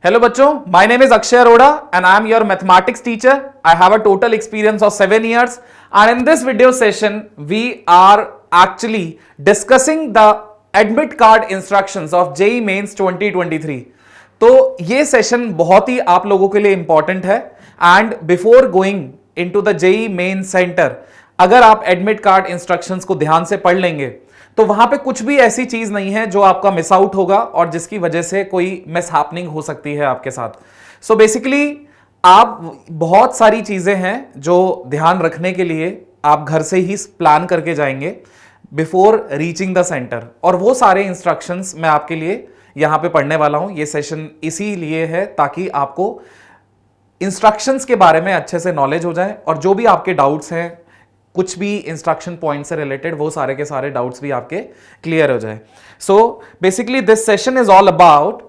Hello बच्चों, my name is Akshay Arora and I am your mathematics teacher. I have a total experience of 7 years and in this video session we are actually discussing the admit card instructions of JEE Mains 2023. तो ये session बहुत ही आप लोगों के लिए important है and before going into the JEE main centre अगर आप एडमिट कार्ड इंस्ट्रक्शंस को ध्यान से पढ़ लेंगे तो वहां पे कुछ भी ऐसी चीज नहीं है जो आपका मिस आउट होगा और जिसकी वजह से कोई मिस हैपनिंग हो सकती है आपके साथ। सो बेसिकली आप बहुत सारी चीजें हैं जो ध्यान रखने के लिए आप घर से ही प्लान करके जाएंगे बिफोर रीचिंग द सेंटर, और वो सारे इंस्ट्रक्शंस मैं आपके लिए यहां पे पढ़ने वाला हूं। ये सेशन इसीलिए है ताकि आपको इंस्ट्रक्शंस के बारे में अच्छे से नॉलेज हो जाए और जो भी आपके डाउट्स हैं कुछ भी इंस्ट्रक्शन पॉइंट से रिलेटेड वो सारे के सारे डाउट्स भी आपके क्लियर हो जाए। So basically this session is all about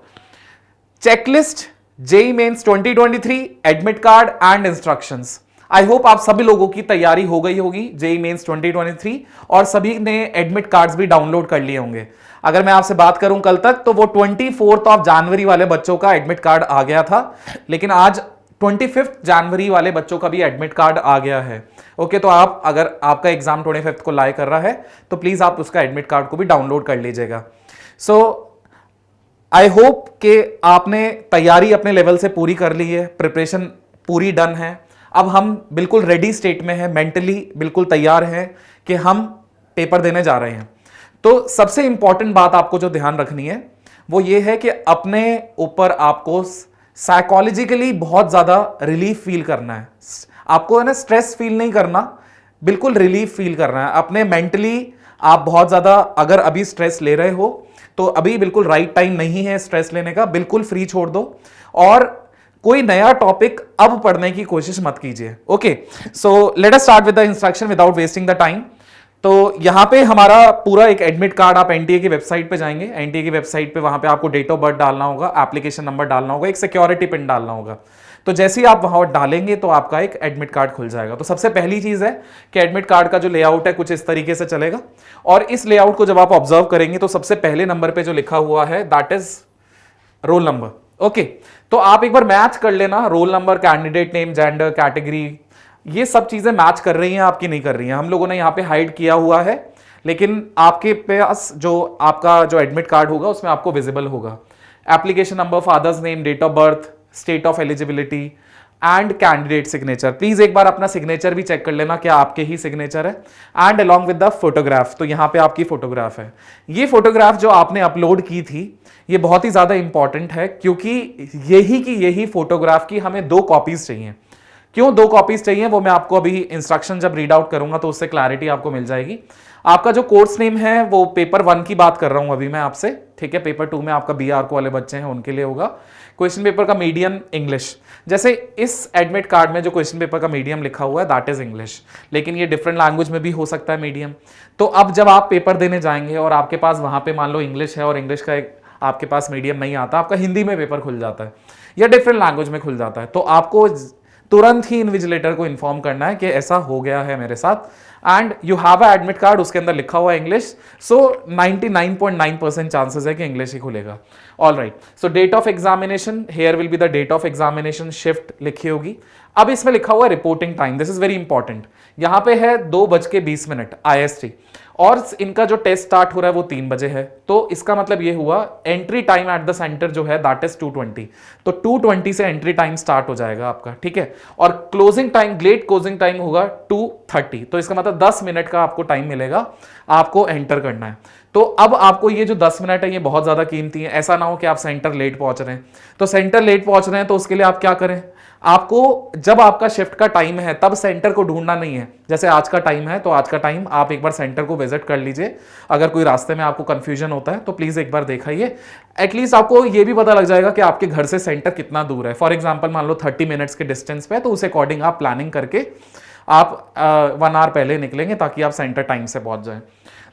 checklist JEE mains 2023 admit card and instructions. I hope आप सभी लोगों की तैयारी हो गई होगी जेईई मेंस 2023 और सभी ने एडमिट कार्ड्स भी डाउनलोड कर लिए होंगे। अगर मैं आपसे बात करूं कल तक तो वो 24 जनवरी वाले बच्चों का एडमिट कार्ड आ गया था, लेकिन आज 25 जनवरी वाले बच्चों का भी एडमिट कार्ड आ गया है। ओके, तो आप अगर आपका एग्जाम 25 को लाई कर रहा है तो प्लीज आप उसका एडमिट कार्ड को भी डाउनलोड कर लीजिएगा। सो आई होप कि आपने तैयारी अपने लेवल से पूरी कर ली है, प्रिपरेशन पूरी डन है। अब हम बिल्कुल रेडी स्टेट में हैं, मेंटली बिल्कुल तैयार हैं कि हम पेपर देने जा रहे हैं। तो सबसे इंपॉर्टेंट बात आपको जो ध्यान रखनी है वो ये है कि अपने ऊपर आपको साइकोलॉजिकली बहुत ज्यादा रिलीफ फील करना है। आपको है ना स्ट्रेस फील नहीं करना, बिल्कुल रिलीफ फील करना है अपने मेंटली। आप बहुत ज्यादा अगर अभी स्ट्रेस ले रहे हो तो अभी बिल्कुल राइट टाइम नहीं है स्ट्रेस लेने का, बिल्कुल फ्री छोड़ दो और कोई नया टॉपिक अब पढ़ने की कोशिश मत कीजिए। Okay, so let us start with the instruction without wasting the time. तो यहां पे हमारा पूरा एक एडमिट कार्ड, आप एनटीए की वेबसाइट पे जाएंगे, एनटीए की वेबसाइट पे वहां पे आपको डेट ऑफ बर्थ डालना होगा, एप्लीकेशन नंबर डालना होगा, एक सिक्योरिटी पिन डालना होगा। तो जैसे ही आप वहां डालेंगे तो आपका एक एडमिट कार्ड खुल जाएगा। तो सबसे पहली चीज है कि एडमिट कार्ड का जो लेआउट है कुछ इस तरीके से चलेगा और इस लेआउट को जब आप ऑब्जर्व करेंगे तो सबसे पहले नंबर पे जो लिखा हुआ है that is roll number. Okay, तो आप एक बार मैच कर लेना, roll number, candidate name, gender, category, ये सब चीजें मैच कर रही हैं आपकी नहीं कर रही हैं। हम लोगों ने यहाँ पे हाइड किया हुआ है, लेकिन आपके पास जो आपका जो एडमिट कार्ड होगा उसमें आपको विजिबल होगा। Application number, father's name, date of birth, state of eligibility and candidate signature. Please एक बार अपना सिग्नेचर भी चेक कर लेना क्या आपके ही सिग्नेचर है, and along with the photograph. तो यहाँ पे आपकी फोटोग्राफ है। ये फोटोग्राफ जो आपने अपलोड की थी ये बहुत ही ज्यादा इंपॉर्टेंट है क्योंकि यही फोटोग्राफ की हमें 2 कॉपीज चाहिए। क्यों 2 कॉपीज चाहिए वो मैं आपको अभी इंस्ट्रक्शन जब रीड आउट करूंगा तो उससे क्लैरिटी आपको मिल जाएगी। आपका जो कोर्स नेम है वो पेपर 1 की बात कर रहा हूं अभी मैं आपसे, ठीक है। पेपर 2 में आपका BR को वाले बच्चे हैं उनके लिए होगा। क्वेश्चन पेपर का मीडियम इंग्लिश, जैसे इस एडमिट कार्ड में जो क्वेश्चन पेपर का मीडियम लिखा हुआ है दैट इज इंग्लिश, लेकिन ये डिफरेंट लैंग्वेज में भी हो सकता है मीडियम। तो अब जब आप पेपर देने जाएंगे और आपके पास वहां पे मान लो इंग्लिश है और इंग्लिश का एक आपके पास मीडियम नहीं आता, आपका हिंदी में पेपर खुल जाता है या डिफरेंट लैंग्वेज में खुल जाता है, तो आपको तुरंत ही इन्विजिलेटर को इन्फॉर्म करना है कि ऐसा हो गया है मेरे साथ and you have a admit card, उसके अंदर लिखा हुआ इंग्लिश। सो 99.9% चांसेस है कि इंग्लिश ही खुलेगा। All right, so date of examination, here will be the date of examination, shift लिखी होगी। अब इसमें लिखा हुआ है reporting time, this is very important. यहां पे है 2:20 IST और इनका जो टेस्ट स्टार्ट हो रहा है वो 3 बजे है। तो इसका मतलब ये हुआ entry time at the centre जो है दैट इज 2:20, तो 2:20 से एंट्री टाइम स्टार्ट हो जाएगा आपका, ठीक है। और closing time, gate closing time होगा 2:30, तो इसका मतलब 10 मिनट का आपको टाइम मिलेगा, आपको एंटर करना है। तो अब आपको ये जो 10 मिनट है ये बहुत ज्यादा कीमती है। ऐसा ना हो कि आप सेंटर लेट पहुंच रहे हैं, तो सेंटर लेट पहुंच रहे हैं तो उसके लिए आप क्या करें, आपको जब आपका शिफ्ट का टाइम है तब सेंटर को ढूंढना नहीं है। जैसे आज का टाइम है तो आज का टाइम आप एक बार सेंटर को विजिट कर लीजिए। अगर कोई रास्ते में आपको कंफ्यूजन होता है तो प्लीज एक बार दिखाइए, एटलीस्ट आपको ये भी पता लग जाएगा कि आपके घर से सेंटर कितना दूर है। फॉर एग्जाम्पल मान लो 30 मिनट्स के डिस्टेंस पे, तो उस अकॉर्डिंग आप प्लानिंग करके आप 1 आवर पहले निकलेंगे ताकि आप सेंटर टाइम से पहुंच जाए।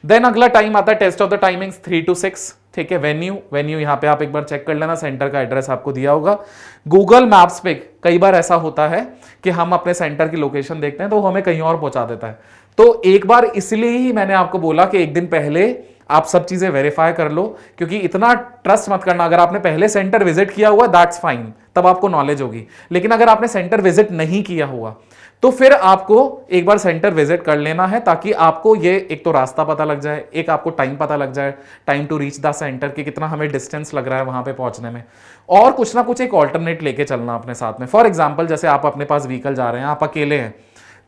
देन अगला टाइम आता है test of the timings 3 to 6, ठीक है। वेन्यू यहाँ पे आप एक बार चेक कर लेना, सेंटर का एड्रेस आपको दिया होगा। गूगल मैप्स पे कई बार ऐसा होता है कि हम अपने सेंटर की लोकेशन देखते हैं तो हमें कहीं और पहुंचा देता है। तो एक बार इसलिए ही मैंने आपको बोला कि एक दिन पहले आप सब चीजें वेरीफाई कर लो, क्योंकि इतना ट्रस्ट मत करना। अगर आपने पहले सेंटर विजिट किया हुआ दैट्स फाइन, तब आपको नॉलेज होगी। लेकिन अगर आपने सेंटर विजिट नहीं किया हुआ तो फिर आपको एक बार सेंटर विजिट कर लेना है, ताकि आपको ये एक तो रास्ता पता लग जाए, एक आपको टाइम पता लग जाए, time to reach the centre कि कितना हमें डिस्टेंस लग रहा है वहां पे पहुंचने में, और कुछ ना कुछ एक ऑल्टरनेट लेके चलना अपने साथ में। फॉर एग्जाम्पल जैसे आप अपने पास व्हीकल जा रहे हैं, आप अकेले हैं,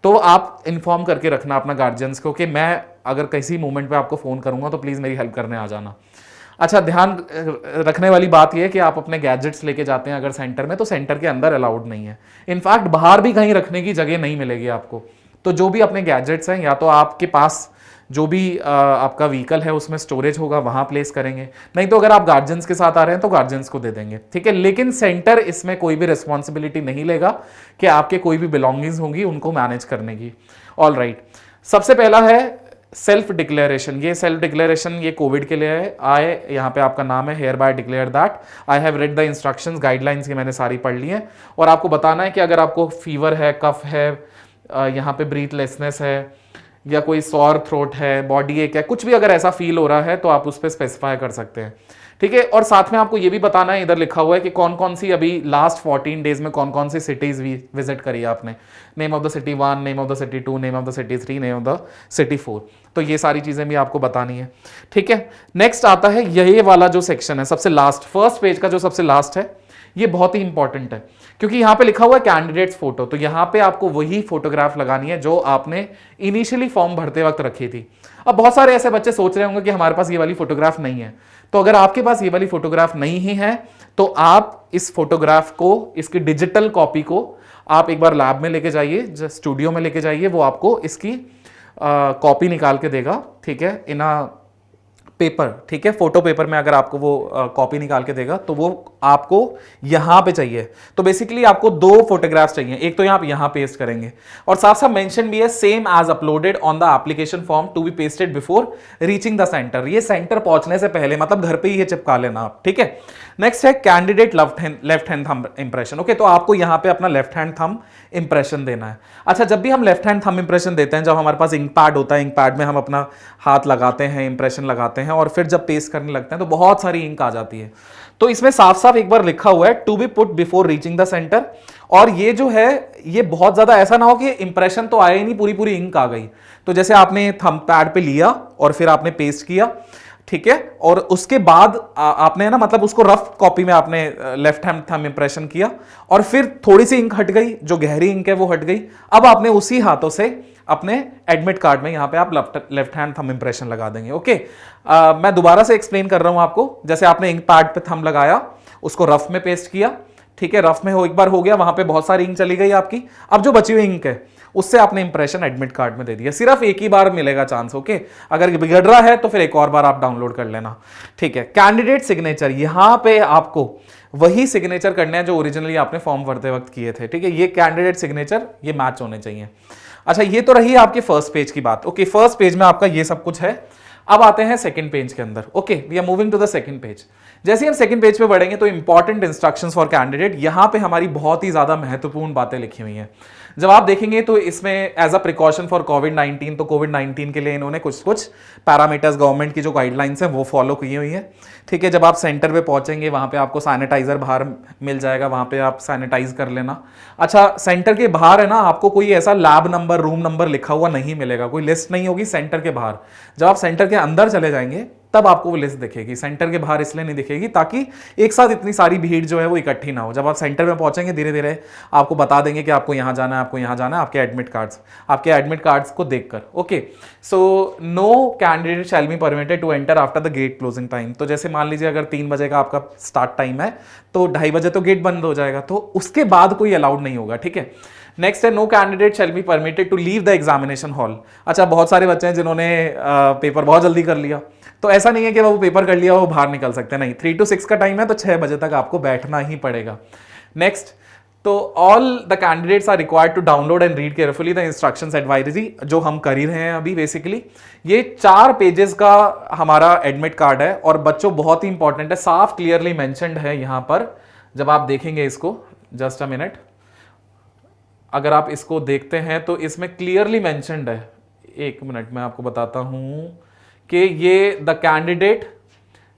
तो आप इन्फॉर्म करके रखना अपना गार्जियंस को कि मैं अगर किसी मोमेंट पे आपको फोन करूंगा तो प्लीज मेरी हेल्प करने आ जाना। अच्छा, ध्यान रखने वाली बात यह है कि आप अपने गैजेट्स लेके जाते हैं अगर सेंटर में, तो सेंटर के अंदर अलाउड नहीं है। इनफैक्ट बाहर भी कहीं रखने की जगह नहीं मिलेगी आपको। तो जो भी अपने गैजेट्स हैं, या तो आपके पास जो भी आपका व्हीकल है उसमें स्टोरेज होगा वहां प्लेस करेंगे, नहीं तो अगर आप गार्जियंस के साथ आ रहे हैं तो गार्जियंस को दे देंगे, ठीक है। लेकिन सेंटर इसमें कोई भी रिस्पॉन्सिबिलिटी नहीं लेगा कि आपके कोई भी बिलोंगिंग्स होंगी उनको मैनेज करने की। ऑल राइट, सबसे पहला है सेल्फ डिक्लेरेशन। ये सेल्फ डिक्लेरेशन ये कोविड के लिए है। यहाँ पे आपका नाम है, hereby declare that I have read the instructions, guidelines की मैंने सारी पढ़ ली है। और आपको बताना है कि अगर आपको फीवर है, कफ है, यहाँ पे ब्रीथलेसनेस है, या कोई सॉर थ्रोट है, बॉडी एक है, कुछ भी अगर ऐसा फील हो रहा है तो आप उस पर स्पेसिफाई कर सकते हैं, ठीक है। और साथ में आपको ये भी बताना है, इधर लिखा हुआ है कि कौन कौन सी अभी लास्ट 14 डेज में कौन कौन सी सिटीज विजिट करी है आपने। Name of the city 1, name of the city 2, name of the city 3, name of the city 4। तो ये सारी चीजें भी आपको बतानी है, ठीक है। नेक्स्ट आता है यही वाला जो सेक्शन है सबसे लास्ट, फर्स्ट पेज का जो सबसे लास्ट है, ये बहुत ही इंपॉर्टेंट है, क्योंकि यहां पे लिखा हुआ है कैंडिडेट्स फोटो। तो यहां पे आपको वही फोटोग्राफ लगानी है जो आपने इनिशियली फॉर्म भरते वक्त रखी थी। अब बहुत सारे ऐसे बच्चे सोच रहे होंगे कि हमारे पास ये वाली फोटोग्राफ नहीं है। तो अगर आपके पास ये वाली फोटोग्राफ नहीं ही है तो आप इस फोटोग्राफ को, इसकी डिजिटल कॉपी को आप एक बार लैब में लेके जाइए, स्टूडियो में लेके जाइए, वो आपको इसकी कॉपी निकाल के देगा, ठीक है, इन पेपर, ठीक है, फोटो पेपर में अगर आपको वो कॉपी निकाल के देगा तो वो आपको यहां पे चाहिए। तो बेसिकली आपको 2 फोटोग्राफ्स चाहिए, एक तो आप यहां पेस्ट करेंगे, और साथ साथ मेंशन भी है same as uploaded on the application form to be pasted before reaching the centre. ये सेंटर पहुंचने से पहले, मतलब घर पे ही ये चिपका लेना आप, ठीक है। नेक्स्ट है candidate left hand thumb impression. Okay, तो आपको यहां पे अपना लेफ्ट हैंड थंब इंप्रेशन देना है। अच्छा, जब भी हम लेफ्ट हैंड थंब इंप्रेशन देते हैं, जब हमारे पास इंक पैड होता है, इंक पैड में हम अपना हाथ लगाते हैं, इंप्रेशन लगाते हैं, और फिर जब पेस्ट करने लगते हैं तो बहुत सारी इंक आ जाती है। तो इसमें साफ साफ एक बार लिखा हुआ है to be put before reaching the centre. और ये जो है, ये बहुत ज्यादा ऐसा ना हो कि इंप्रेशन तो आया ही नहीं, पूरी पूरी इंक आ गई। तो जैसे आपने थंब पैड पे लिया और फिर आपने पेस्ट किया, ठीक है, और उसके बाद आपने ना, मतलब उसको रफ कॉपी में आपने लेफ्ट हैंड थंब इंप्रेशन किया, और फिर थोड़ी सी इंक हट गई, जो गहरी इंक है वो हट गई। अब आपने उसी हाथों से अपने एडमिट कार्ड में यहां पे आप लेफ्ट हैंड थंब इंप्रेशन लगा देंगे। ओके, मैं दोबारा से एक्सप्लेन कर रहा हूं आपको। जैसे आपने इंक पैड पे थंब लगाया, उसको रफ में पेस्ट किया, ठीक है, रफ में एक बार हो गया, वहां पे बहुत सारी इंक चली गई आपकी। अब जो बची हुई इंक है उससे आपने इंप्रेशन एडमिट कार्ड में दे दिया। सिर्फ एक ही बार मिलेगा चांस, ओके। अगर बिगड़ रहा है तो फिर एक और बार आप डाउनलोड कर लेना, ठीक है। कैंडिडेट सिग्नेचर, यहां पे आपको वही सिग्नेचर करने हैं जो ओरिजिनली आपने फॉर्म भरते वक्त किए थे, ठीक है। ये कैंडिडेट सिग्नेचर ये मैच होने चाहिए। अच्छा, ये तो रही आपके फर्स्ट पेज की बात। ओके, फर्स्ट पेज में आपका ये सब कुछ है। अब आते हैं सेकंड पेज के अंदर। Okay, we are moving to the second page. जैसे हम सेकंड पेज पे बढ़ेंगे तो इंपॉर्टेंट इंस्ट्रक्शंस फॉर कैंडिडेट, यहां पे हमारी बहुत ही ज्यादा महत्वपूर्ण बातें लिखी हुई हैं। जब आप देखेंगे तो इसमें एज अ प्रिकॉशन फॉर कोविड-19, तो कोविड-19 के लिए इन्होंने कुछ कुछ पैरामीटर्स, गवर्नमेंट की जो गाइडलाइंस हैं वो फॉलो की हुई है, ठीक है। जब आप सेंटर पे पहुंचेंगे वहां पे आपको सैनिटाइजर बाहर मिल जाएगा, वहां पे आप सैनिटाइज कर लेना। अच्छा, सेंटर के बाहर है ना, आपको कोई ऐसा लैब नंबर, रूम नंबर लिखा हुआ नहीं मिलेगा, कोई लिस्ट नहीं होगी सेंटर के बाहर। जब आप सेंटर के अंदर चले जाएंगे तब आपको वो लिस्ट दिखेगी, सेंटर के बाहर इसलिए नहीं दिखेगी ताकि एक साथ इतनी सारी भीड़ जो है वो इकट्ठी ना हो। जब आप सेंटर में पहुंचेंगे धीरे धीरे आपको बता देंगे कि आपको यहां जाना है, आपको यहां जाना है, आपके एडमिट कार्ड्स को देखकर। Okay, so no candidate shall be permitted to enter after the gate closing time. तो जैसे मान लीजिए अगर 3 बजे का आपका स्टार्ट टाइम है तो 2:30 बजे तो गेट बंद हो जाएगा, तो उसके बाद कोई अलाउड नहीं होगा, ठीक है। नेक्स्ट है no candidate shall be permitted to leave the examination hall. अच्छा, बहुत सारे बच्चे हैं जिन्होंने पेपर बहुत जल्दी कर लिया, तो ऐसा नहीं है कि वो पेपर कर लिया वो बाहर निकल सकते, नहीं। 3 to 6 का टाइम है तो 6 बजे तक आपको बैठना ही पड़ेगा। नेक्स्ट, तो all the candidates are required to download and read carefully the instructions advisory, जो हम कर ही रहे हैं अभी। बेसिकली ये 4 पेजेस का हमारा एडमिट कार्ड है, और बच्चों बहुत ही इंपॉर्टेंट है, साफ क्लियरली मेंशन्ड है यहां पर। जब आप देखेंगे इसको, जस्ट अ मिनट, अगर आप इसको देखते हैं तो इसमें क्लियरली मेंशन्ड है, 1 मिनट मैं आपको बताता हूं कि ये the candidate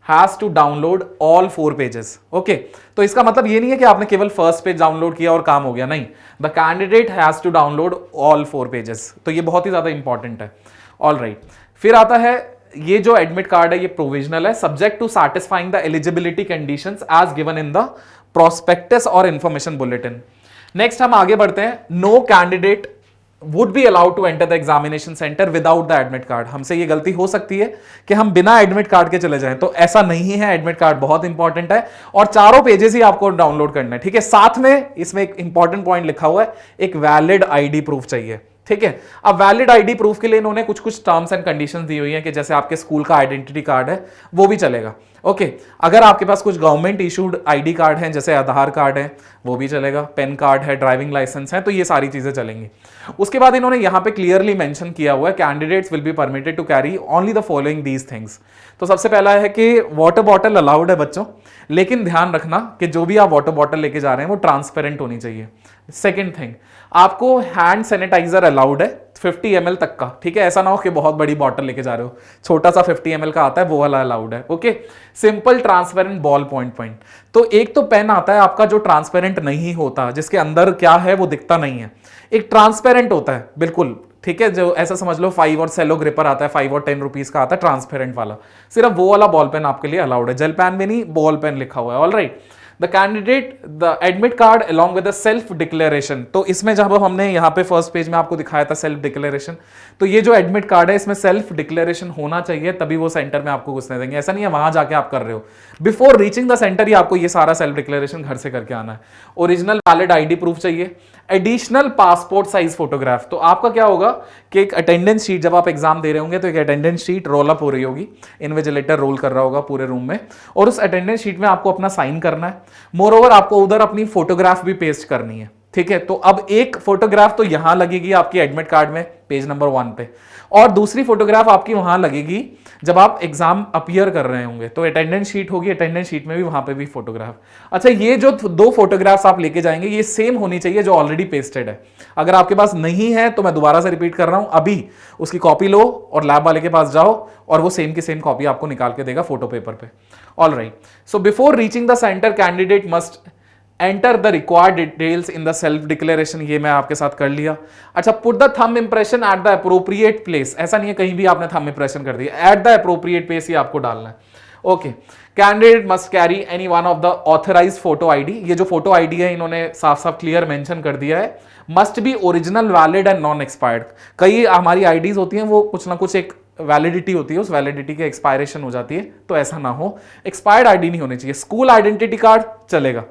has to download all 4 pages. ओके, तो इसका मतलब ये नहीं है कि आपने केवल फर्स्ट पेज डाउनलोड किया और काम हो गया, नहीं, the candidate has to download all 4 pages. तो ये बहुत ही ज्यादा इंपॉर्टेंट है। ऑल राइट, फिर आता है ये जो एडमिट कार्ड है ये प्रोविजनल है, subject to satisfying the eligibility conditions as given in the prospectus और इंफॉर्मेशन बुलेटिन। नेक्स्ट हम आगे बढ़ते हैं। No candidate would be allowed to enter the examination centre without the admit card. हमसे ये गलती हो सकती है कि हम बिना एडमिट कार्ड के चले जाएं, तो ऐसा नहीं है। एडमिट कार्ड बहुत इंपॉर्टेंट है और चारों पेजेस ही आपको डाउनलोड करना है, ठीक है। साथ में इसमें एक इंपॉर्टेंट पॉइंट लिखा हुआ है, एक वैलिड आईडी प्रूफ चाहिए, ठीक है। अब वैलिड आईडी प्रूफ के लिए इन्होंने कुछ कुछ टर्म्स एंड कंडीशंस दी हुई हैं कि जैसे आपके स्कूल का आइडेंटिटी कार्ड है वो भी चलेगा, ओके। अगर आपके पास कुछ गवर्नमेंट इशूड आईडी कार्ड हैं जैसे आधार कार्ड है वो भी चलेगा, पेन कार्ड है, ड्राइविंग लाइसेंस है, तो ये सारी चीजें चलेंगी। उसके बाद इन्होंने यहां पे क्लियरली मेंशन किया हुआ है candidates will be permitted to carry only the following these things. तो सबसे पहला है कि वाटर बॉटल अलाउड है बच्चों, लेकिन ध्यान रखना कि जो भी आप वाटर बॉटल लेके जा रहे हैं वो ट्रांसपेरेंट होनी चाहिए। सेकेंड थिंग, आपको हैंड सैनिटाइजर अलाउड है 50 ml तक का, ठीक है। ऐसा ना हो कि बहुत बड़ी बॉटल लेके जा रहे हो, छोटा सा 50 ml का आता है वो वाला अलाउड है, okay. Simple transparent ball point. तो एक तो पेन आता है आपका जो ट्रांसपेरेंट नहीं होता, जिसके अंदर क्या है वो दिखता नहीं है। एक ट्रांसपेरेंट होता है बिल्कुल, ठीक है, जो ऐसा समझ लो 5 और सेलो ग्रिपर आता है, 5 और 10 रुपीज का आता है ट्रांसपेरेंट वाला, सिर्फ वो वाला बॉल पेन आपके लिए अलाउड है। जेल पेन में नहीं, बॉल पेन लिखा हुआ है। All right, the candidate the admit card along with self declaration. तो इसमें जब हमने यहाँ पे फर्स्ट पेज में आपको दिखाया था सेल्फ डिक्लेरेशन, तो ये जो एडमिट कार्ड है इसमें सेल्फ डिक्लेरेशन होना चाहिए, तभी वो सेंटर में आपको घुसने देंगे। ऐसा नहीं है वहां जाके आप कर रहे हो, बिफोर रीचिंग द सेंटर ही आपको ये सारा सेल्फ डिक्लेरेशन घर से करके आना है। ओरिजिनल वैलिड आईडी प्रूफ चाहिए, एडिशनल पासपोर्ट साइज फोटोग्राफ। तो आपका क्या होगा कि एक अटेंडेंस शीट, जब आप एग्जाम दे रहे होंगे तो एक अटेंडेंस शीट रोल अप हो रही होगी, इन्विजिलेटर रोल कर रहा होगा पूरे रूम में, और उस अटेंडेंस शीट में आपको अपना साइन करना है। मोरओवर आपको उधर अपनी फोटोग्राफ भी पेस्ट करनी है, ठीक है। तो अब एक फोटोग्राफ तो यहां लगेगी आपकी एडमिट कार्ड में पेज नंबर 1 पे, और दूसरी फोटोग्राफ आपकी वहां लगेगी जब आप एग्जाम अपीयर कर रहे होंगे, तो अटेंडेंस शीट होगी, अटेंडेंस शीट में भी वहां पे भी फोटोग्राफ। अच्छा, ये जो 2 फोटोग्राफ्स आप लेके जाएंगे ये सेम होनी चाहिए जो ऑलरेडी पेस्टेड है। अगर आपके पास नहीं है तो मैं दोबारा से रिपीट कर रहा हूं, अभी उसकी कॉपी लो और लैब वाले के पास जाओ और वो सेम की सेम कॉपी आपको निकाल के देगा फोटो पेपर पे। All right, so before reaching the centre candidate must enter the required details in the self declaration. ये मैं आपके साथ कर लिया। अच्छा, put the thumb impression at the appropriate place. ऐसा नहीं है कहीं भी आपने थंब इंप्रेशन कर दिया, एट द अप्रोप्रिएट प्लेस ही आपको डालना है, okay. Candidate must carry any one of the authorised photo ID. ये जो फोटो आईडी है इन्होंने साफ साफ क्लियर मेंशन कर दिया है, must be original, valid and non expired. कई हमारी आईडीज होती हैं वो कुछ ना कुछ एक वैलिडिटी होती है, उस वैलिडिटी की एक्सपायरेशन हो जाती है, तो ऐसा ना हो, एक्सपायर्ड आईडी नहीं होनी चाहिए। स्कूल आइडेंटिटी कार्ड चलेगा,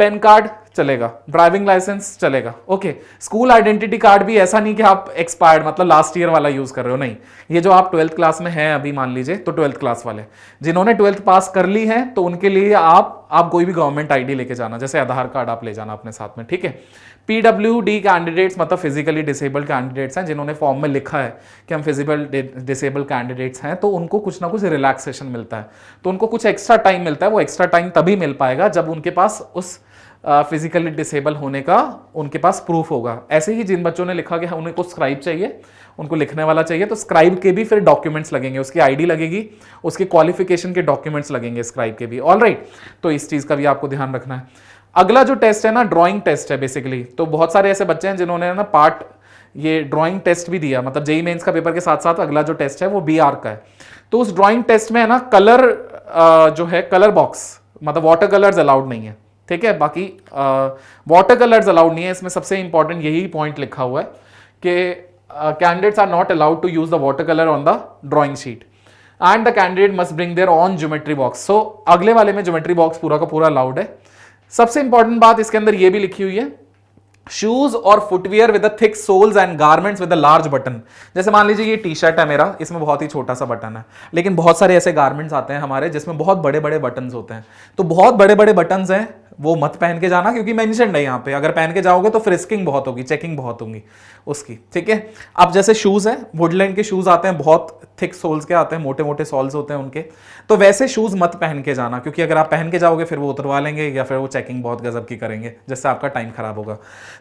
पेन कार्ड चलेगा, ड्राइविंग लाइसेंस चलेगा, ओके। स्कूल आइडेंटिटी कार्ड भी ऐसा नहीं कि आप एक्सपायर्ड मतलब लास्ट ईयर वाला यूज कर रहे हो, नहीं। ये जो आप 12th क्लास में हैं अभी मान लीजिए, तो 12th क्लास वाले जिन्होंने 12th पास कर ली है तो उनके लिए आप कोई भी गवर्नमेंट आईडी लेके जाना, जैसे आधार कार्ड आप ले जाना अपने साथ में, ठीक है। पीडब्ल्यूडी कैंडिडेट्स मतलब फिजिकली डिसेबल्ड कैंडिडेट्स हैं, जिन्होंने फॉर्म में लिखा है कि हम फिजिकल डिसेबल्ड कैंडिडेट्स हैं, तो उनको कुछ ना कुछ रिलैक्सेशन मिलता है, तो उनको कुछ एक्स्ट्रा टाइम मिलता है। वो एक्स्ट्रा टाइम तभी मिल पाएगा जब उनके पास उस फिजिकली डिसेबल होने का उनके पास प्रूफ होगा। ऐसे ही जिन बच्चों ने लिखा कि उनको स्क्राइब चाहिए, उनको लिखने वाला चाहिए, तो स्क्राइब के भी फिर डॉक्यूमेंट्स लगेंगे, उसकी आईडी लगेगी, उसके क्वालिफिकेशन के डॉक्यूमेंट्स लगेंगे स्क्राइब के भी। ऑल राइट, तो इस चीज का भी आपको ध्यान रखना है। अगला जो टेस्ट है ना, ड्राइंग टेस्ट है बेसिकली। तो बहुत सारे ऐसे बच्चे हैं जिन्होंने ना पार्ट ये ड्राइंग टेस्ट भी दिया, मतलब जेईई मेंस का पेपर के साथ साथ अगला जो टेस्ट है वो बीआर का है। तो उस ड्राइंग टेस्ट में है ना कलर जो है, कलर बॉक्स मतलब वाटर कलर्स अलाउड नहीं है, ठीक है। बाकी वाटर कलर्स अलाउड नहीं है, इसमें सबसे इंपॉर्टेंट यही पॉइंट लिखा हुआ है कि candidates are not allowed to use the water colour on the drawing sheet and the candidate must bring their own geometry box. So अगले वाले में ज्योमेट्री बॉक्स पूरा का पूरा अलाउड है। सबसे इंपॉर्टेंट बात इसके अंदर यह भी लिखी हुई है, शूज और footwear with thick soles and garments with large button. जैसे मान लीजिए ये टी शर्ट है मेरा, इसमें बहुत ही छोटा सा बटन है, लेकिन बहुत सारे ऐसे गारमेंट्स आते हैं हमारे जिसमें बहुत बड़े बड़े बटन्स होते हैं। तो बहुत बड़े बड़े बटन्स हैं वो मत पहन के जाना, क्योंकि मेंशन्ड है यहाँ पे, अगर पहन के जाओगे तो फ्रिस्किंग बहुत होगी, चेकिंग बहुत होगी उसकी, ठीक है। अब जैसे शूज है, वुडलैंड के शूज आते हैं, बहुत थिक सोल्स के आते हैं, मोटे मोटे सोल्स होते हैं उनके, तो वैसे शूज मत पहन के जाना, क्योंकि अगर आप पहन के जाओगे फिर वो उतरवा लेंगे या फिर वो चेकिंग बहुत गजब की करेंगे, जिससे आपका टाइम खराब होगा।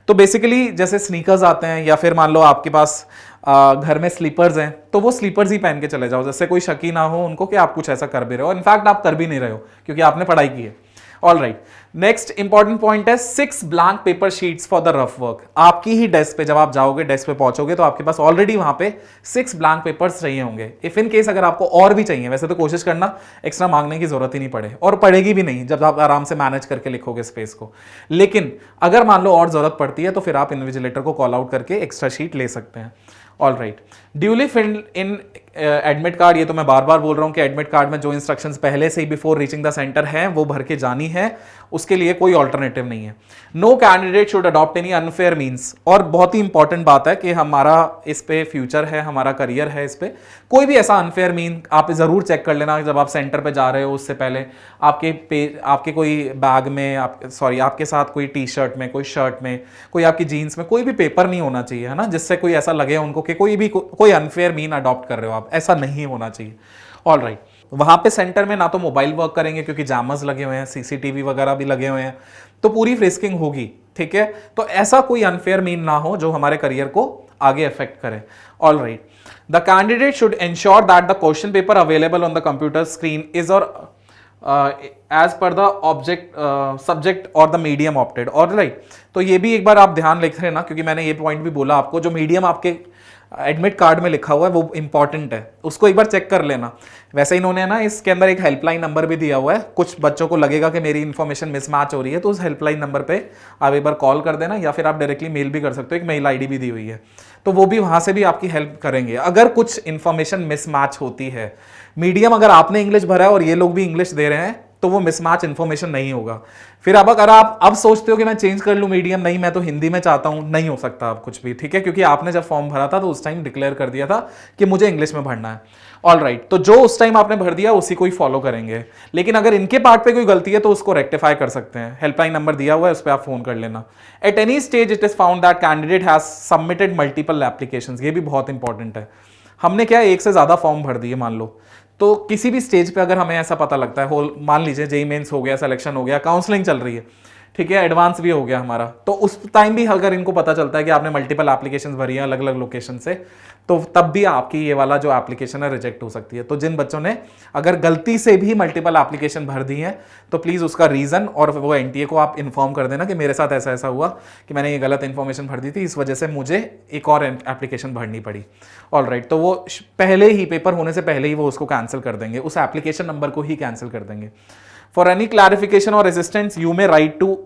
तो बेसिकली जैसे स्नीकर्स आते हैं, या फिर मान लो आपके पास घर में स्लीपर्स हैं तो वो स्लीपर्स ही पहन के चले जाओ, जिससे कोई शक ही ना हो उनको कि आप कुछ ऐसा कर भी रहे हो। इनफैक्ट आप कर भी नहीं रहे हो क्योंकि आपने पढ़ाई की है। All right, next important point है 6 blank paper sheets for the rough work. आपकी ही डेस्क पे जब आप जाओगे, डेस्क पे पहुंचोगे तो आपके पास ऑलरेडी वहां पे 6 ब्लैंक पेपर्स चाहिए होंगे। इफ इन केस अगर आपको और भी चाहिए, वैसे तो कोशिश करना एक्स्ट्रा मांगने की जरूरत ही नहीं पड़े, और पड़ेगी भी नहीं जब आप आराम से मैनेज करके लिखोगे स्पेस को। लेकिन अगर मान लो और जरूरत पड़ती है तो फिर आप इन्विजिलेटर को कॉल आउट करके एक्स्ट्रा शीट ले सकते हैं। All right, duly filled in admit card, ये तो मैं बार बार बोल रहा हूं कि एडमिट कार्ड में जो इंस्ट्रक्शंस पहले से ही बिफोर रीचिंग द सेंटर है वो भर के जानी है, उसके लिए कोई ऑल्टरनेटिव नहीं है। No candidate should adopt any unfair means, और बहुत ही इंपॉर्टेंट बात है कि हमारा इस पे फ्यूचर है, हमारा करियर है, इस पे कोई भी ऐसा अनफेयर मीन आप जरूर चेक कर लेना जब आप सेंटर पे जा रहे हो। उससे पहले आपके कोई बैग में आपके साथ कोई टी शर्ट में, कोई शर्ट में, कोई आपकी जीन्स में कोई भी पेपर नहीं होना चाहिए, है ना, जिससे कोई ऐसा लगे उनको कि कोई अनफेयर मीन अडॉप्ट कर रहे हो आप, ऐसा नहीं होना चाहिए। ऑल राइट, वहां पे सेंटर में ना तो मोबाइल वर्क करेंगे क्योंकि जामर्स लगे हुए हैं, सीसीटीवी वगैरह भी लगे हुए हैं, तो पूरी फ्रिस्किंग होगी, ठीक है। तो ऐसा कोई अनफेयर मीन ना हो जो हमारे करियर को आगे अफेक्ट करे। All right, the candidate should ensure that the question paper available on the computer screen is और as per the object subject और the medium opted. All right, तो ये भी एक बार आप ध्यान लिख रहे ना, क्योंकि मैंने ये पॉइंट भी बोला आपको, जो मीडियम आपके एडमिट कार्ड में लिखा हुआ है वो इंपॉर्टेंट है, उसको एक बार चेक कर लेना। वैसे इन्होंने ना इसके अंदर एक हेल्पलाइन नंबर भी दिया हुआ है, कुछ बच्चों को लगेगा कि मेरी इन्फॉर्मेशन मिसमैच हो रही है तो उस हेल्पलाइन नंबर पे आप एक बार कॉल कर देना, या फिर आप डायरेक्टली मेल भी कर सकते हो, एक मेल आईडी भी दी हुई है, तो वो भी वहां से भी आपकी हेल्प करेंगे अगर कुछ इन्फॉर्मेशन मिसमैच होती है। मीडियम अगर आपने इंग्लिश भरा है और ये लोग भी इंग्लिश दे रहे हैं तो वो मिसमैच इन्फॉर्मेशन नहीं होगा। फिर अब अगर आप अब सोचते हो कि मैं चेंज कर लूं मीडियम, नहीं मैं तो हिंदी में चाहता हूं, नहीं हो सकता आप कुछ भी, ठीक है, क्योंकि आपने जब फॉर्म भरा था तो उस टाइम डिक्लेयर कर दिया था कि मुझे इंग्लिश में भरना है। ऑल राइट, तो जो उस टाइम आपने भर दिया उसी को ही फॉलो करेंगे, लेकिन अगर इनके पार्ट पे कोई गलती है तो उसको रेक्टिफाई कर सकते हैं। हेल्पलाइन नंबर दिया हुआ है, उस पर आप फोन कर लेना। At any stage it is found that candidate has submitted multiple applications, ये भी बहुत इंपॉर्टेंट है। हमने क्या एक से ज्यादा फॉर्म भर दिए मान लो, तो किसी भी स्टेज पे अगर हमें ऐसा पता लगता है, होल मान लीजिए जेईई मेंस हो गया, सिलेक्शन हो गया, काउंसलिंग चल रही है, ठीक है, एडवांस भी हो गया हमारा, तो उस टाइम भी अगर इनको पता चलता है कि आपने मल्टीपल एप्लीकेशंस भरी हैं अलग अलग लोकेशन से, तो तब भी आपकी ये वाला जो एप्लीकेशन है रिजेक्ट हो सकती है। तो जिन बच्चों ने अगर गलती से भी मल्टीपल एप्लीकेशन भर दी है तो प्लीज उसका रीजन और वो एनटीए को आप इन्फॉर्म कर देना कि मेरे साथ ऐसा ऐसा हुआ कि मैंने ये गलत इन्फॉर्मेशन भर दी थी, इस वजह से मुझे एक और एप्लीकेशन भरनी पड़ी। ऑल राइट, तो वो पहले ही पेपर होने से पहले ही वो उसको कैंसिल कर देंगे, उस एप्लीकेशन नंबर को ही कैंसिल कर देंगे। फॉर एनी क्लैरिफिकेशन और resistance you may write to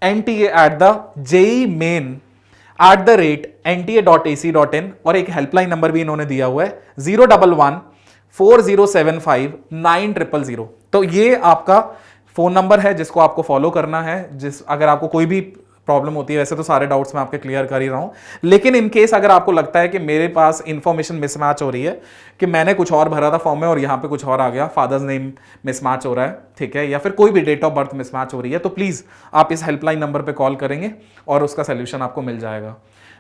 NTA at the jemain@NTA.ac.in, और एक हेल्पलाइन नंबर भी इन्होंने दिया हुआ है 011-4075-9000। तो ये आपका फोन नंबर है जिसको आपको फॉलो करना है, अगर आपको कोई भी प्रॉब्लम होती है। वैसे तो सारे डाउट्स मैं आपके क्लियर कर ही रहा हूं, लेकिन इन केस अगर आपको लगता है कि मेरे पास इंफॉर्मेशन मिसमैच हो रही है, कि मैंने कुछ और भरा था फॉर्म में और यहां पे कुछ और आ गया, फादर्स नेम मिसमैच हो रहा है, ठीक है, या फिर कोई भी डेट ऑफ बर्थ मिसमैच हो रही है, तो प्लीज आप इस हेल्पलाइन नंबर पे कॉल करेंगे और उसका सोल्यूशन आपको मिल जाएगा।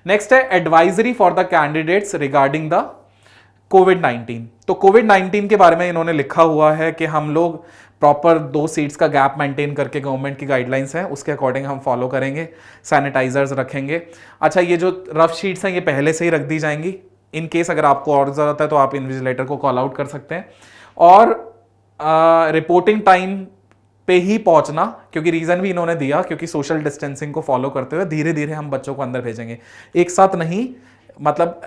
नेक्स्ट है advisory for the candidates regarding the कोविड-19। तो कोविड-19 के बारे में इन्होंने लिखा हुआ है कि हम लोग प्रॉपर 2 सीट्स का गैप मेंटेन करके, गवर्नमेंट की गाइडलाइंस है उसके अकॉर्डिंग हम फॉलो करेंगे, सैनिटाइजर्स रखेंगे। अच्छा, ये जो रफ शीट्स हैं ये पहले से ही रख दी जाएंगी, इन केस अगर आपको और जरूरत है तो आप इन्विजिलेटर को कॉल आउट कर सकते हैं। और रिपोर्टिंग टाइम पे ही पहुंचना, क्योंकि रीजन भी इन्होंने दिया, क्योंकि सोशल डिस्टेंसिंग को फॉलो करते हुए धीरे धीरे हम बच्चों को अंदर भेजेंगे, एक साथ नहीं, मतलब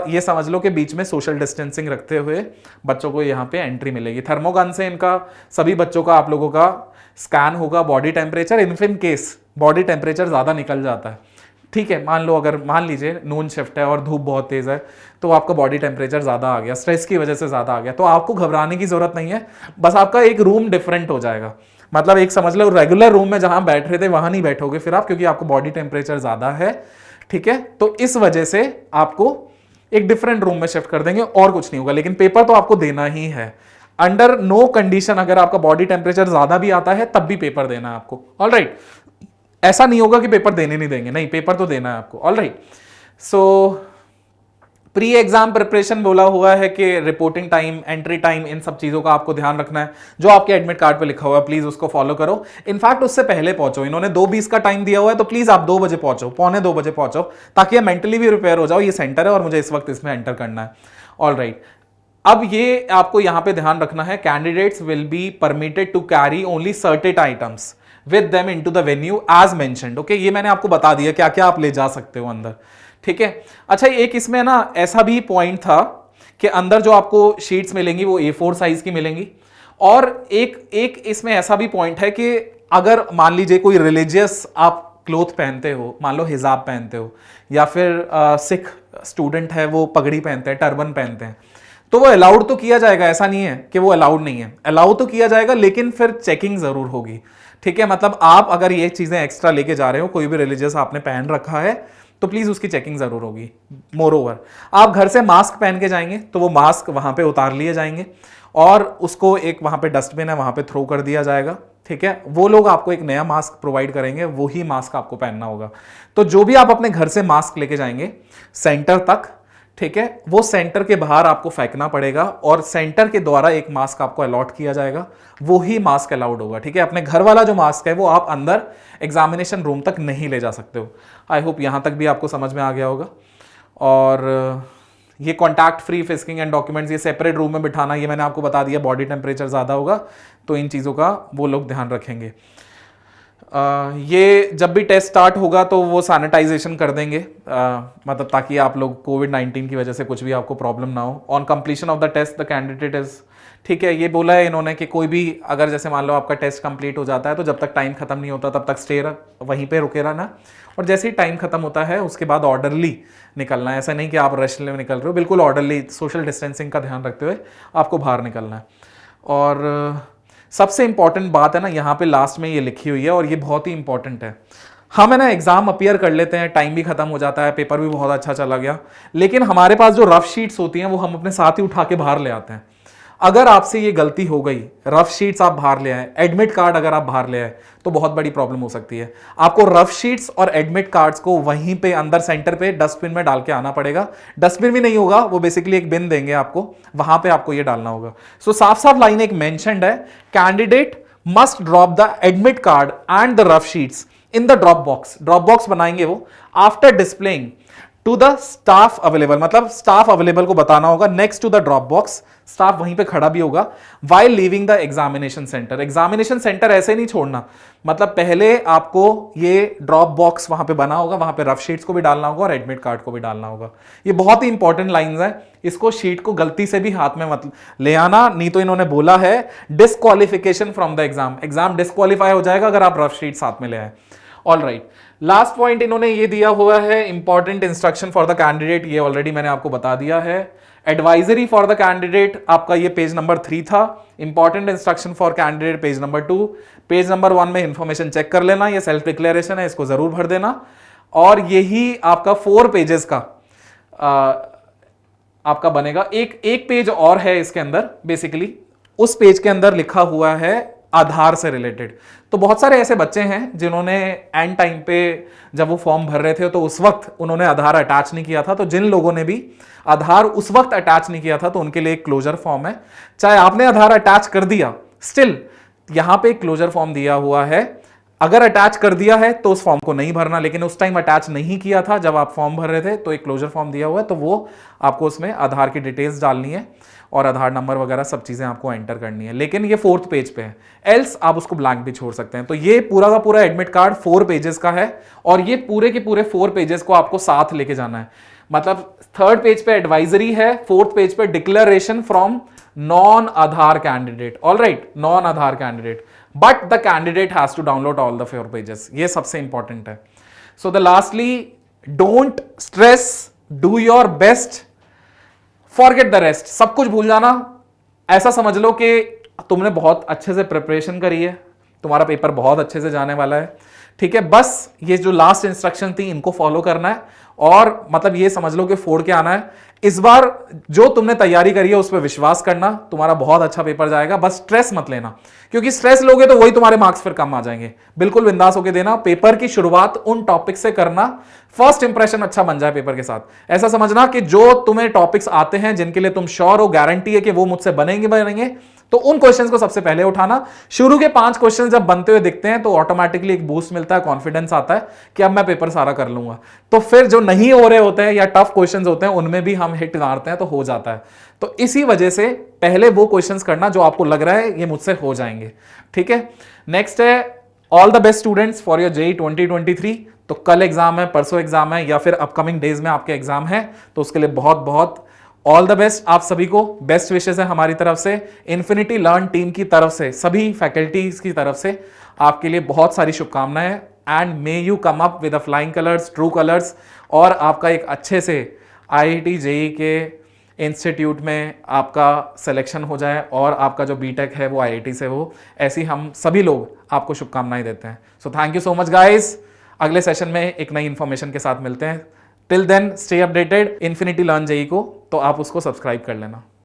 ये समझ लो कि बीच में सोशल डिस्टेंसिंग रखते हुए बच्चों को यहाँ पे एंट्री मिलेगी। थर्मोगन से इनका सभी बच्चों का आप लोगों का स्कैन होगा, body temperature, in case body temperature ज़्यादा निकल जाता है, ठीक है, मान लीजिए नून शिफ्ट है और धूप बहुत तेज़ है, तो आपका बॉडी टेम्परेचर ज़्यादा आ गया, स्ट्रेस की वजह से ज़्यादा आ गया, तो आपको घबराने की ज़रूरत नहीं है, बस आपका एक रूम डिफरेंट हो जाएगा। मतलब एक समझ लो रेगुलर रूम में जहाँ बैठ रहे थे वहाँ नहीं बैठोगे फिर आप, क्योंकि आपको बॉडी टेम्परेचर ज़्यादा है, ठीक है, तो इस वजह से आपको एक डिफरेंट रूम में शिफ्ट कर देंगे और कुछ नहीं होगा। लेकिन पेपर तो आपको देना ही है, अंडर नो कंडीशन अगर आपका बॉडी टेम्परेचर ज्यादा भी आता है तब भी पेपर देना है आपको। ऑल राइट, ऐसा नहीं होगा कि पेपर देने नहीं देंगे, नहीं, पेपर तो देना है आपको। ऑल राइट, सो प्री एग्जाम प्रिपरेशन बोला हुआ है कि रिपोर्टिंग टाइम, एंट्री टाइम, इन सब चीजों का आपको ध्यान रखना है। जो आपके एडमिट कार्ड पे लिखा हुआ है प्लीज उसको फॉलो करो। इनफैक्ट उससे पहले पहुंचो, इन्होंने 2:20 का टाइम दिया हुआ है तो प्लीज आप 2 बजे पहुंचो, 1:45 बजे पहुंचो, ताकि मेंटली भी प्रिपेयर हो जाओ। ये सेंटर है और मुझे इस वक्त इसमें एंटर करना है। ऑल राइट, अब ये आपको यहां पे ध्यान रखना है, candidates will be permitted to carry only certain items with them into the venue as mentioned. Okay, ये मैंने आपको बता दिया क्या क्या आप ले जा सकते हो अंदर, ठीक है। अच्छा, एक इसमें ना ऐसा भी पॉइंट था कि अंदर जो आपको शीट्स मिलेंगी वो A4 साइज की मिलेंगी, और एक इसमें ऐसा भी पॉइंट है कि अगर मान लीजिए कोई रिलीजियस आप क्लोथ पहनते हो, मान लो हिजाब पहनते हो, या फिर सिख स्टूडेंट है वो पगड़ी पहनते हैं, टर्बन पहनते हैं, तो वो अलाउड तो किया जाएगा, ऐसा नहीं है कि वो अलाउड नहीं है, अलाउ तो किया जाएगा, लेकिन फिर चेकिंग जरूर होगी, ठीक है। मतलब आप अगर ये चीजें एक्स्ट्रा लेके जा रहे हो, कोई भी रिलीजियस आपने पहन रखा है, तो प्लीज उसकी चेकिंग जरूर होगी। मोर ओवर, आप घर से मास्क पहन के जाएंगे तो वो मास्क वहां पे उतार लिए जाएंगे और उसको एक वहां पे डस्टबिन है वहां पे थ्रो कर दिया जाएगा, ठीक है। वो लोग आपको एक नया मास्क प्रोवाइड करेंगे, वही मास्क आपको पहनना होगा। तो जो भी आप अपने घर से मास्क लेके जाएंगे सेंटर तक, ठीक है, वो सेंटर के बाहर आपको फेंकना पड़ेगा और सेंटर के द्वारा एक मास्क आपको अलॉट किया जाएगा, वो ही मास्क अलाउड होगा, ठीक है। अपने घर वाला जो मास्क है वो आप अंदर एग्जामिनेशन रूम तक नहीं ले जा सकते हो। आई होप यहां तक भी आपको समझ में आ गया होगा। और ये कॉन्टैक्ट फ्री फिस्किंग एंड डॉक्यूमेंट्स, ये सेपरेट रूम में बिठाना, ये मैंने आपको बता दिया। बॉडी टेम्परेचर ज़्यादा होगा तो इन चीज़ों का वो लोग ध्यान रखेंगे। ये जब भी टेस्ट स्टार्ट होगा तो वो सैनिटाइजेशन कर देंगे, मतलब ताकि आप लोग कोविड-19 की वजह से कुछ भी आपको प्रॉब्लम ना हो। On completion of the test the candidate is, ठीक है, ये बोला है इन्होंने कि कोई भी अगर जैसे मान लो आपका टेस्ट कंप्लीट हो जाता है तो जब तक टाइम खत्म नहीं होता तब तक स्टे वहीं पे रुके रहना, और जैसे ही टाइम खत्म होता है उसके बाद ऑर्डरली निकलना है। ऐसा नहीं कि आप रश में निकल रहे हो, बिल्कुल ऑर्डरली सोशल डिस्टेंसिंग का ध्यान रखते हुए आपको बाहर निकलना है। और सबसे इंपॉर्टेंट बात है ना, यहाँ पे लास्ट में ये लिखी हुई है और ये बहुत ही इंपॉर्टेंट है। हम है ना एग्जाम अपीयर कर लेते हैं, टाइम भी खत्म हो जाता है, पेपर भी बहुत अच्छा चला गया, लेकिन हमारे पास जो रफ शीट्स होती हैं वो हम अपने साथ ही उठा के बाहर ले आते हैं। अगर आपसे ये गलती हो गई, रफ शीट्स आप बाहर ले आए, एडमिट कार्ड अगर आप बाहर ले आए, तो बहुत बड़ी प्रॉब्लम हो सकती है। आपको रफ शीट्स और एडमिट कार्ड्स को वहीं पे अंदर सेंटर पे डस्टबिन में डाल के आना पड़ेगा। डस्टबिन भी नहीं होगा, वो बेसिकली एक बिन देंगे आपको, वहां पे आपको ये डालना होगा। सो साफ साफ लाइन एक मेंशन्ड है, candidate must drop the admit card and the rough sheets in the drop box. Drop box बनाएंगे वो after displaying to the staff available, मतलब स्टाफ अवेलेबल को बताना होगा next to the drop box, staff वहीं पे खड़ा भी होगा। While leaving the examination centre, examination centre ऐसे नहीं छोड़ना, मतलब पहले आपको ये ड्रॉप बॉक्स वहां पे बना होगा, वहां पे रफ शीट्स को भी डालना होगा और एडमिट कार्ड को भी डालना होगा। ये बहुत ही इंपॉर्टेंट लाइंस है, इसको शीट को गलती से भी हाथ में मत ले आना, नहीं तो इन्होंने बोला है disqualification from the exam, exam disqualify हो जाएगा अगर आप रफ शीट साथ में ले आए। ऑल राइट, लास्ट पॉइंट इन्होंने ये दिया हुआ है, important instruction for the candidate, ये ऑलरेडी मैंने आपको बता दिया है। एडवाइजरी फॉर द कैंडिडेट आपका ये पेज नंबर 3 था। Important instruction for candidate page number 2। Page number 1 में इंफॉर्मेशन चेक कर लेना, ये सेल्फ डिक्लेरेशन है, इसको जरूर भर देना। और यही आपका 4 पेजेस का आपका बनेगा। एक पेज और है इसके अंदर, बेसिकली उस पेज के अंदर लिखा हुआ है आधार से रिलेटेड। तो बहुत सारे ऐसे बच्चे हैं जिन्होंने एंड टाइम पे जब वो फॉर्म भर रहे थे तो उस वक्त उन्होंने आधार अटैच नहीं किया था, तो जिन लोगों ने भी आधार उस वक्त अटैच नहीं किया था तो उनके लिए एक क्लोजर फॉर्म है। चाहे आपने आधार अटैच कर दिया, स्टिल यहां पे एक क्लोजर फॉर्म दिया हुआ है। अगर अटैच कर दिया है तो उस फॉर्म को नहीं भरना, लेकिन उस टाइम अटैच नहीं किया था जब आप फॉर्म भर रहे थे, तो एक क्लोजर फॉर्म दिया हुआ है, तो वो आपको उसमें आधार की डिटेल्स डालनी है और आधार नंबर वगैरह सब चीजें आपको एंटर करनी है। लेकिन ये 4th पेज पे है, एल्स आप उसको ब्लैंक भी छोड़ सकते हैं। तो ये पूरा का पूरा एडमिट कार्ड 4 पेजेस का है और ये पूरे के पूरे 4 पेजेस को आपको साथ लेके जाना है। मतलब 3rd पेज पे एडवाइजरी है, 4th पेज पे declaration from non Aadhaar candidate. All right, non Aadhaar candidate, but the candidate has to download all the 4 pages, ये सबसे इंपॉर्टेंट है। So the lastly, don't stress, do your best, forget the rest, सब कुछ भूल जाना। ऐसा समझ लो कि तुमने बहुत अच्छे से प्रिपरेशन करी है, तुम्हारा पेपर बहुत अच्छे से जाने वाला है, ठीक है, बस ये जो लास्ट इंस्ट्रक्शन थी इनको फॉलो करना है और मतलब ये समझ लो कि फोड़ के आना है। इस बार जो तुमने तैयारी करी है उस पर विश्वास करना, तुम्हारा बहुत अच्छा पेपर जाएगा। बस स्ट्रेस मत लेना, क्योंकि स्ट्रेस लोगे तो वही तुम्हारे मार्क्स फिर कम आ जाएंगे। बिल्कुल बिंदास होकर देना। पेपर की शुरुआत उन टॉपिक से करना, फर्स्ट इंप्रेशन अच्छा बन जाए पेपर के साथ। ऐसा समझना कि जो तुम्हें टॉपिक्स आते हैं जिनके लिए तुम श्योर हो, गारंटी है कि वो मुझसे बनेंगे, तो उन क्वेश्चंस को सबसे पहले उठाना। शुरू के 5 क्वेश्चंस जब बनते हुए दिखते हैं तो ऑटोमेटिकली एक बूस्ट मिलता है, कॉन्फिडेंस आता है कि अब मैं पेपर सारा कर लूंगा। तो फिर जो नहीं हो रहे होते हैं या टफ क्वेश्चंस होते हैं उनमें भी हम हिट मारते हैं तो हो जाता है। तो इसी वजह से पहले वो क्वेश्चंस करना जो आपको लग रहा है ये मुझसे हो जाएंगे। ठीक है, नेक्स्ट है all the best students for your JEE 2023। तो कल एग्जाम है, परसों एग्जाम है या फिर अपकमिंग डेज में आपके एग्जाम है, तो उसके लिए बहुत बहुत ऑल द बेस्ट आप सभी को। बेस्ट विशेस है हमारी तरफ से, इन्फिनिटी लर्न टीम की तरफ से, सभी फैकल्टीज की तरफ से आपके लिए बहुत सारी शुभकामनाएं। And may you come up with flying colours, true colours, और आपका एक अच्छे से IIT जेईई के इंस्टीट्यूट में आपका सिलेक्शन हो जाए और आपका जो बीटेक है वो IIT से हो। ऐसी हम सभी लोग आपको शुभकामनाएं देते हैं। So thank you so much guys. अगले सेशन में एक नई इंफॉर्मेशन के साथ मिलते हैं। Till then stay updated. Infinity learn JEE को तो आप उसको सब्सक्राइब कर लेना।